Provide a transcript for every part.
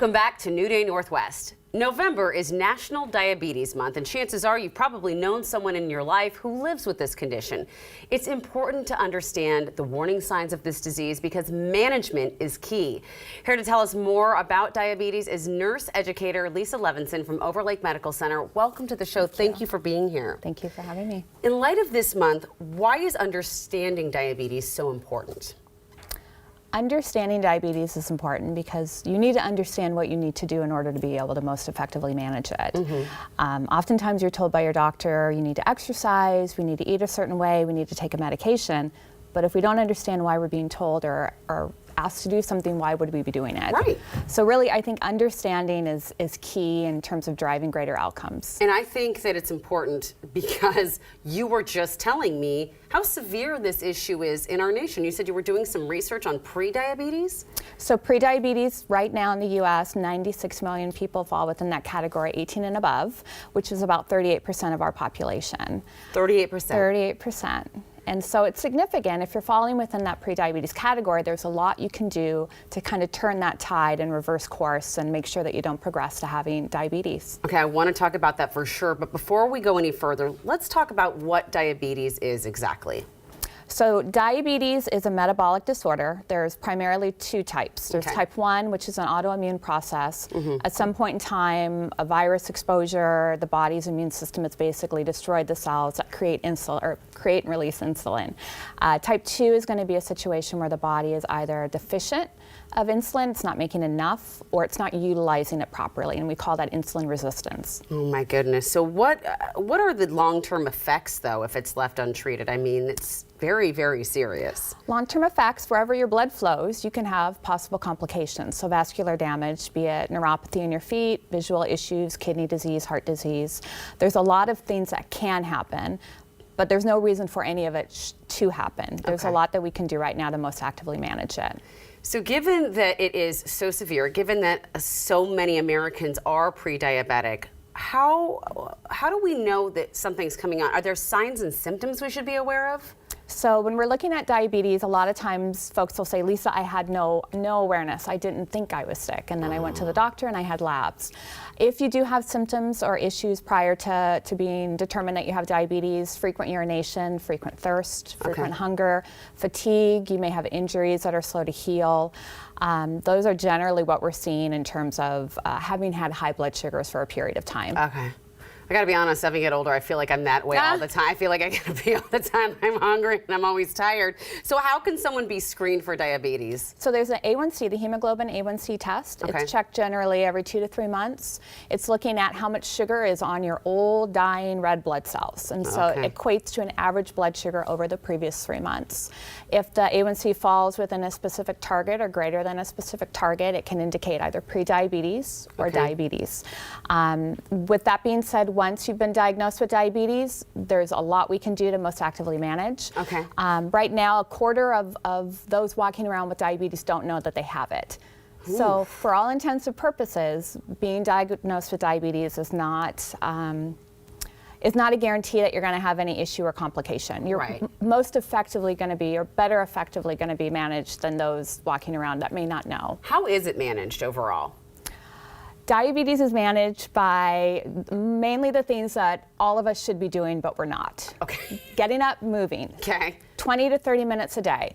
Welcome back to New Day Northwest. November is National Diabetes Month, and chances are you've probably known someone in your life who lives with this condition. It's important to understand the warning signs of this disease because management is key. Here to tell us more about diabetes is Nurse Educator Lisa Levinson from Overlake Medical Center. Welcome to the show. Thank you for being here. Thank you for having me. In light of this month, why is understanding diabetes so important? Understanding diabetes is important because you need to understand what you need to do in order to be able to most effectively manage it. Oftentimes you're told by your doctor you need to exercise, we need to eat a certain way, we need to take a medication, but if we don't understand why we're being told or asked to do something, why would we be doing it? Right. So really I think understanding is key in terms of driving greater outcomes. And I think that it's important because you were just telling me how severe this issue is in our nation. You said you were doing some research on pre-diabetes? So pre-diabetes right now in the U.S., 96 million people fall within that category, 18 and above, which is about 38% of our population. 38%? 38%. And so it's significant. If you're falling within that pre-diabetes category, there's a lot you can do to kind of turn that tide and reverse course and make sure that you don't progress to having diabetes. Okay, I want to talk about that for sure, but before we go any further, let's talk about what diabetes is exactly. So diabetes is a metabolic disorder. There's primarily two types. There's type 1, which is an autoimmune process. At some point in time, a virus exposure, the body's immune system has basically destroyed the cells that create insulin or create and release insulin. Type 2 is going to be a situation where the body is either deficient of insulin, it's not making enough, or it's not utilizing it properly, and we call that insulin resistance. Oh my goodness. So what are the long-term effects though if it's left untreated? I mean, it's very, very serious. Long-term effects, wherever your blood flows, you can have possible complications. So vascular damage, be it neuropathy in your feet, visual issues, kidney disease, heart disease. There's a lot of things that can happen, but there's no reason for any of it to happen. There's a lot that we can do right now to most actively manage it. So given that it is so severe, given that so many Americans are pre-diabetic, how do we know that something's coming on? Are there signs and symptoms we should be aware of? So when we're looking at diabetes, a lot of times folks will say, Lisa, I had no awareness. I didn't think I was sick. And then I went to the doctor and I had labs. If you do have symptoms or issues prior to being determined that you have diabetes, frequent urination, frequent thirst, frequent hunger, fatigue, you may have injuries that are slow to heal. Those are generally what we're seeing in terms of having had high blood sugars for a period of time. Okay. I gotta be honest, as I get older, I feel like I'm that way all the time. I feel like I gotta be all the time. I'm hungry and I'm always tired. So how can someone be screened for diabetes? So there's an A1C, the hemoglobin A1C test. It's checked generally every 2 to 3 months. It's looking at how much sugar is on your old dying red blood cells. And so it equates to an average blood sugar over the previous 3 months. If the A1C falls within a specific target or greater than a specific target, it can indicate either pre-diabetes or diabetes. With that being said, once you've been diagnosed with diabetes, there's a lot we can do to most actively manage. Right now, a quarter of those walking around with diabetes don't know that they have it. So for all intents and purposes, being diagnosed with diabetes is not a guarantee that you're going to have any issue or complication. You're most effectively going to be, or better effectively going to be managed than those walking around that may not know. How is it managed overall? Diabetes is managed by mainly the things that all of us should be doing, but we're not. Getting up, moving. 20 to 30 minutes a day.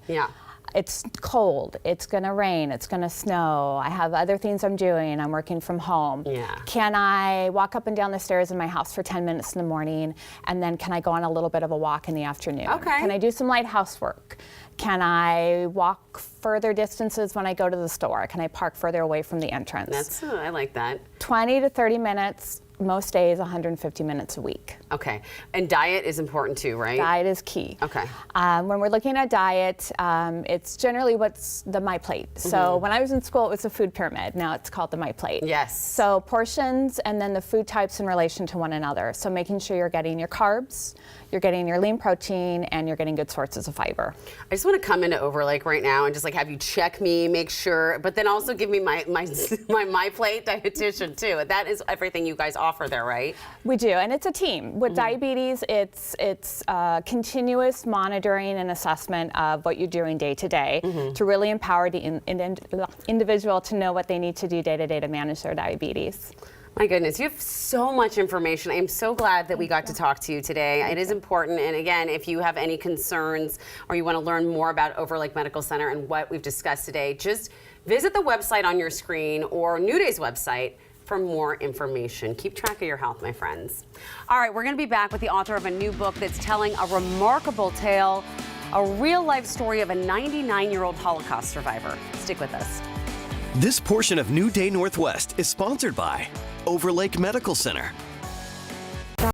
It's cold, it's gonna rain, it's gonna snow, I have other things I'm doing, I'm working from home. Can I walk up and down the stairs in my house for 10 minutes in the morning, and then can I go on a little bit of a walk in the afternoon? Can I do some light housework? Can I walk further distances when I go to the store? Can I park further away from the entrance? I like that. 20 to 30 minutes, most days 150 minutes a week. And diet is important too, right? Diet is key. When we're looking at diet, it's generally what's the My Plate. So when I was in school, it was a food pyramid. Now it's called the My Plate. So portions and then the food types in relation to one another. So making sure you're getting your carbs, you're getting your lean protein, and you're getting good sources of fiber. I just want to come into Overlake right now and just like have you check me, make sure, but then also give me my My Plate dietitian too. That is everything you guys offer there, right? We do, and it's a team. with diabetes, it's continuous monitoring and assessment of what you're doing day to day to really empower the individual to know what they need to do day to day to manage their diabetes. My goodness, you have so much information. I am so glad that we got to talk to you today. It is important, and again, if you have any concerns or you want to learn more about Overlake Medical Center and what we've discussed today, just visit the website on your screen or New Day's website for more information. Keep track of your health, my friends. All right, we're going to be back with the author of a new book that's telling a remarkable tale, a real-life story of a 99-year-old Holocaust survivor. Stick with us. This portion of New Day Northwest is sponsored by Overlake Medical Center,